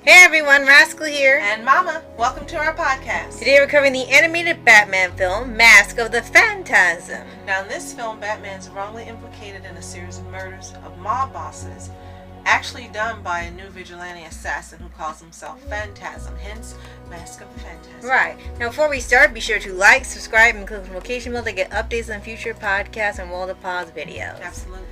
Hey everyone, Rascal here. And Mama, welcome to our podcast. Today we're covering the animated Batman film, Mask of the Phantasm. Now in this film, Batman's wrongly implicated in a series of murders of mob bosses, actually done by a new vigilante assassin who calls himself Phantasm, hence Mask of the Phantasm. Right. Now before we start, be sure to like, subscribe, and click the notification bell to get updates on future podcasts and World of Paws videos. Absolutely.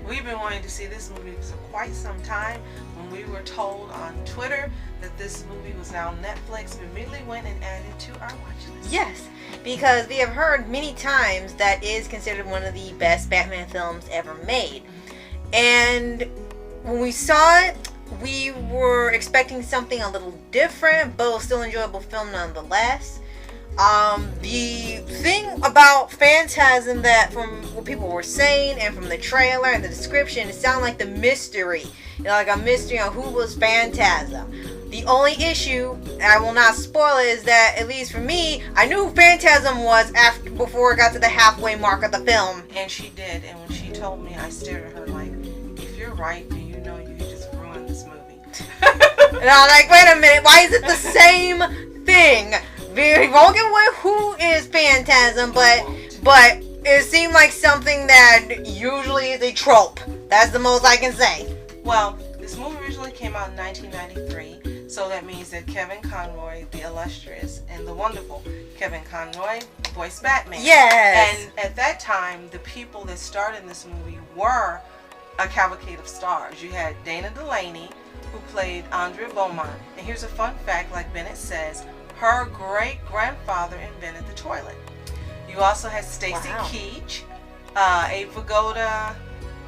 We've been wanting to see this movie for quite some time. When we were told on Twitter that this movie was now on Netflix, we immediately went and added to our watch list. Yes, because we have heard many times that is considered one of the best Batman films ever made. And when we saw it, we were expecting something a little different, but still enjoyable film nonetheless. The thing about Phantasm that from what people were saying and from the trailer and the description, it sounded like the mystery. Like a mystery on who was Phantasm. The only issue, and I will not spoil it, is that, at least for me, I knew who Phantasm was before it got to the halfway mark of the film. And she did, and when she told me, I stared at her like, if you're right, do you know you just ruined this movie? And I was like, wait a minute, why is it the same thing? We won't give away who is Phantasm, but it seemed like something that usually is a trope. That's the most I can say. Well, this movie originally came out in 1993, so that means that Kevin Conroy, the illustrious and the wonderful Kevin Conroy, voiced Batman. Yes. And at that time, the people that starred in this movie were a cavalcade of stars. You had Dana Delaney, who played Andrea Beaumont. And here's a fun fact, like Bennett says, her great-grandfather invented the toilet. You also had Stacy Keach, Abe Vigoda,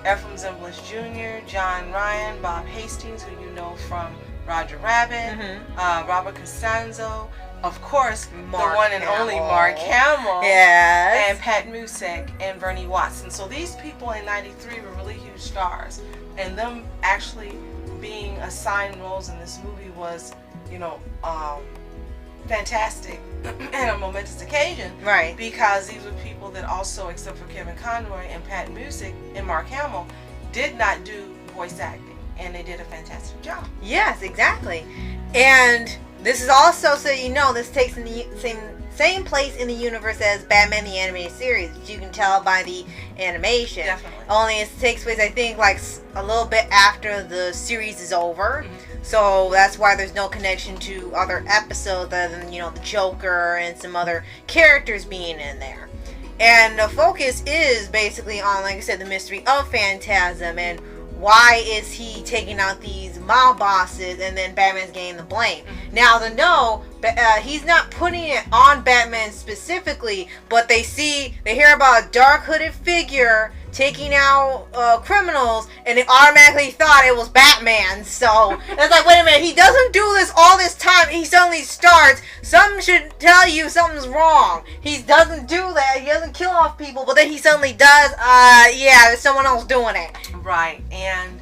Ephraim Zimbalist Jr., John Ryan, Bob Hastings, who you know from Roger Rabbit, Robert Costanzo, of course, the one and only Mark Hamill, yes, and Pat Musek and Bernie Watson. So these people in '93 were really huge stars, and them actually being assigned roles in this movie was, fantastic and a momentous occasion, right? Because these were people that also, except for Kevin Conroy and Pat Musek and Mark Hamill, did not do voice acting, and they did a fantastic job. Yes, exactly. And this is also, so you know, this takes in the same place in the universe as Batman the Animated Series, which you can tell by the animation. Definitely. Only it takes place, I think, like a little bit after the series is over. So that's why there's no connection to other episodes other than, the Joker and some other characters being in there. And the focus is basically on, like I said, the mystery of Phantasm and why is he taking out these mob bosses and then Batman's getting the blame. Now, he's not putting it on Batman specifically, but they hear about a dark hooded figure taking out criminals, and they automatically thought it was Batman. So it's like, wait a minute, he doesn't do this all this time. He suddenly starts. Something should tell you something's wrong. He doesn't do that. He doesn't kill off people, but then he suddenly does. There's someone else doing it. Right. And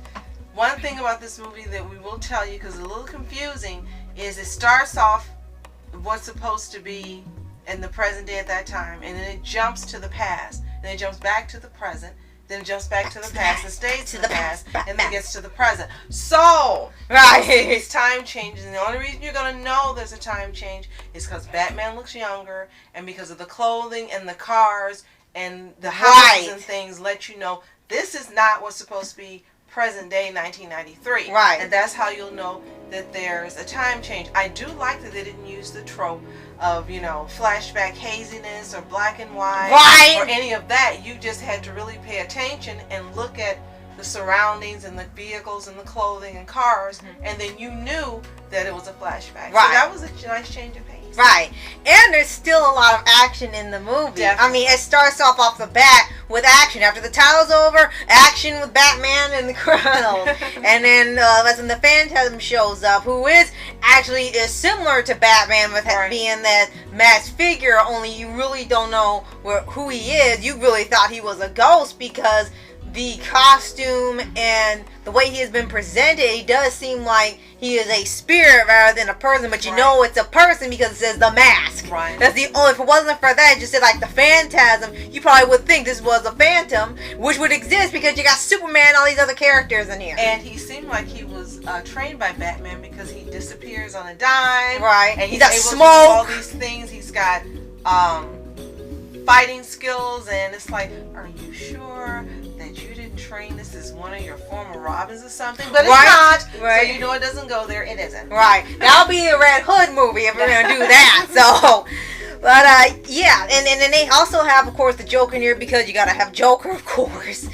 one thing about this movie that we will tell you, because it's a little confusing, is it starts off what's supposed to be in the present day at that time, and then it jumps to the past. Then it jumps back to the present, then it jumps back to the past, and stays to the past, and then gets to the present. So, these time changes, and the only reason you're going to know there's a time change is because Batman looks younger, and because of the clothing and the cars and the houses and things let you know this is not what's supposed to be present day 1993. Right. And that's how you'll know that there's a time change. I do like that they didn't use the trope of, flashback haziness or black and white or any of that. You just had to really pay attention and look at the surroundings and the vehicles and the clothing and cars, and then you knew that it was a flashback. Right. So that was a nice change of pace. Right. And there's still a lot of action in the movie. Definitely. I mean, it starts off the bat with action. After the title's over, action with Batman and the criminals. And then that's when the Phantasm shows up, who is similar to Batman with being that masked figure, only you really don't know who he is. You really thought he was a ghost because the costume and the way he has been presented, he does seem like he is a spirit rather than a person, but you know it's a person because it says the mask. Right. That's the only, if it wasn't for that, it just said like the Phantasm, you probably would think this was a phantom, which would exist because you got Superman and all these other characters in here. And he seemed like he was was trained by Batman because he disappears on a dime. Right. And he's got able smoke. to do all these things. He's got fighting skills, and it's like, are you sure that you didn't train this as one of your former Robins or something? But it's not. Right. So you know it doesn't go there. It isn't. Right. That'll be a Red Hood movie if we're gonna do that. So, but yeah, and then they also have, of course, the Joker in here because you gotta have Joker, of course.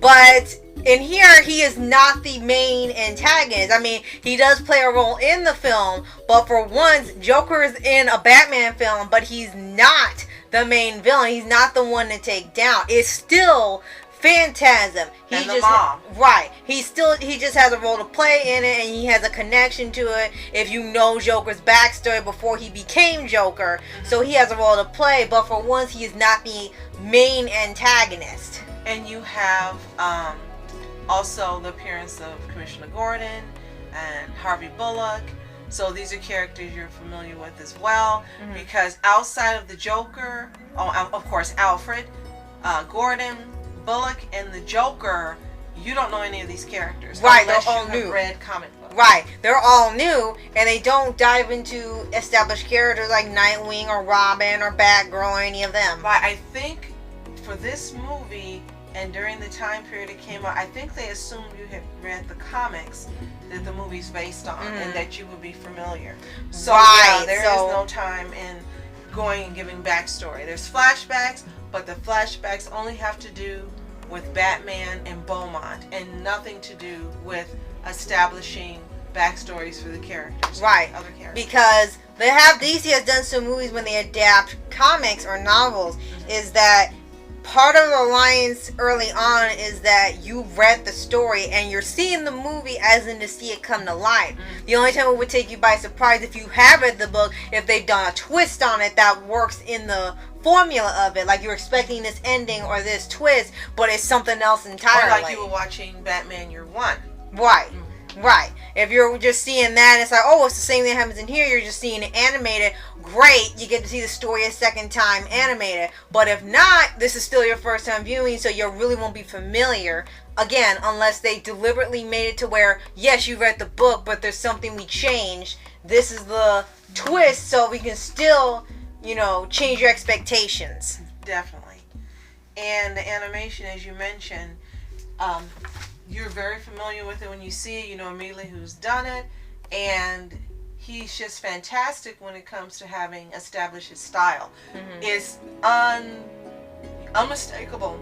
But in here, he is not the main antagonist. I mean, he does play a role in the film, but for once, Joker is in a Batman film, but he's not the main villain. He's not the one to take down. It's still Phantasm. And the mom. Right. He just has a role to play in it, and he has a connection to it if you know Joker's backstory before he became Joker. So he has a role to play, but for once, he is not the main antagonist. And you have also the appearance of Commissioner Gordon and Harvey Bullock. So these are characters you're familiar with as well, because outside of the Joker, of course, Alfred, Gordon, Bullock, and the Joker, you don't know any of these characters. Right, unless they're all you have new. read comic books. Right, they're all new, and they don't dive into established characters like Nightwing or Robin or Batgirl or any of them. But I think for this movie, and during the time period it came out, I think they assumed you had read the comics that the movie's based on, and that you would be familiar. So yeah, there is no time in going and giving backstory. There's flashbacks, but the flashbacks only have to do with Batman and Beaumont, and nothing to do with establishing backstories for the characters. Right, other characters. Because DC has done some movies when they adapt comics or novels, is that part of the alliance early on is that you read the story and you're seeing the movie as in to see it come to life. The only time it would take you by surprise if you have read the book, if they've done a twist on it that works in the formula of it, like you're expecting this ending or this twist, but it's something else entirely. Or like you were watching Batman Year One. Right. Right. If you're just seeing that, it's like, oh, it's the same thing that happens in here. You're just seeing it animated. Great. You get to see the story a second time animated. But if not, this is still your first time viewing, so you really won't be familiar. Again, unless they deliberately made it to where, yes, you read the book, but there's something we changed. This is the twist, so we can still, change your expectations. Definitely. And the animation, as you mentioned, you're very familiar with it when you see it. You know immediately who's done it, and he's just fantastic when it comes to having established his style. It's unmistakable.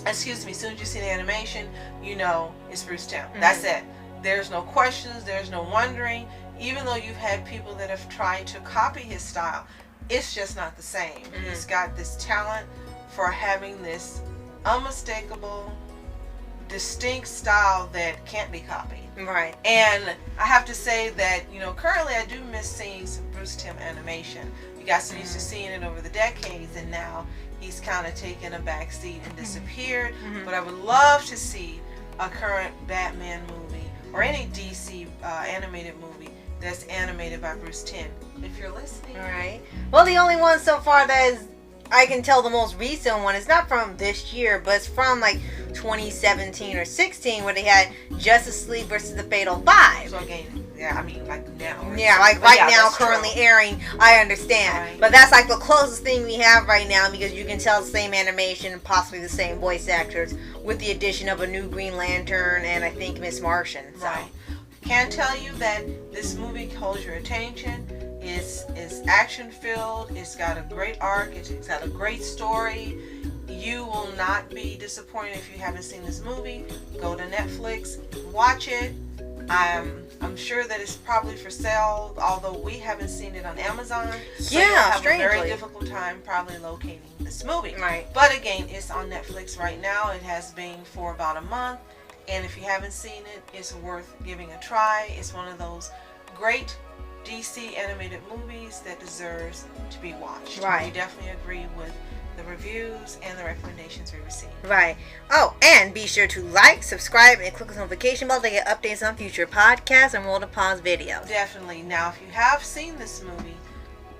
Excuse me. As soon as you see the animation, you know it's Bruce Timm. That's it. There's no questions. There's no wondering. Even though you've had people that have tried to copy his style, it's just not the same. He's got this talent for having this unmistakable, distinct style that can't be copied. Right. And I have to say that, currently I do miss seeing some Bruce Timm animation. We got so used to seeing it over the decades, and now he's kind of taken a back seat and disappeared. But I would love to see a current Batman movie or any DC animated movie that's animated by Bruce Timm. If you're listening. All right. Well, the only one so far that is, I can tell, the most recent one is not from this year, but it's from like 2017 or 16, where they had Justice League versus the Fatal Five. So again, yeah, I mean like now. Yeah, like right now, currently airing. I understand, Right. but that's like the closest thing we have right now, because you can tell the same animation and possibly the same voice actors, with the addition of a new Green Lantern and I think Miss Martian. So. Right. Can tell you that this movie holds your attention. It's action filled. It's got a great arc. It's got a great story. You will not be disappointed if you haven't seen this movie. Go to Netflix, watch it. I'm sure that it's probably for sale, although we haven't seen it on Amazon. So Yeah, you'll have strangely. a very difficult time probably locating this movie. Right. But again, it's on Netflix right now. It has been for about a month. And if you haven't seen it, it's worth giving a try. It's one of those great DC animated movies that deserves to be watched. Right. We definitely agree with the reviews and the recommendations we received. Right. Oh, and be sure to like, subscribe, and click the notification bell to get updates on future podcasts and Roll to Pause videos. Definitely. Now, if you have seen this movie,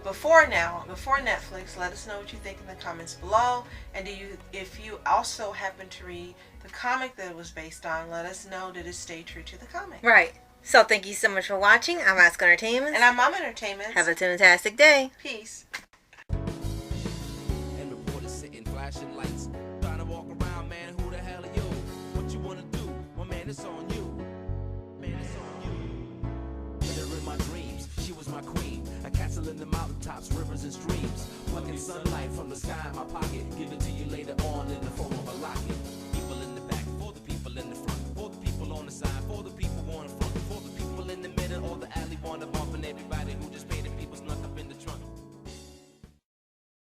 before Netflix, let us know what you think in the comments below. And if you also happen to read the comic that it was based on, let us know, did it stay true to the comic? Right. So thank you so much for watching. I'm Ask Entertainment. And I'm Mom Entertainment. Have a fantastic day. Peace. And reporters sitting flashing lights, trying to walk around, man, who the hell are you? What you wanna do? Well, man, it's on you. Man, it's on you. Hit her in my dreams, she was my queen. A castle in the mountaintops, rivers and streams. Plucking sunlight from the sky in my pocket. Give it to you later on in the form of a locket.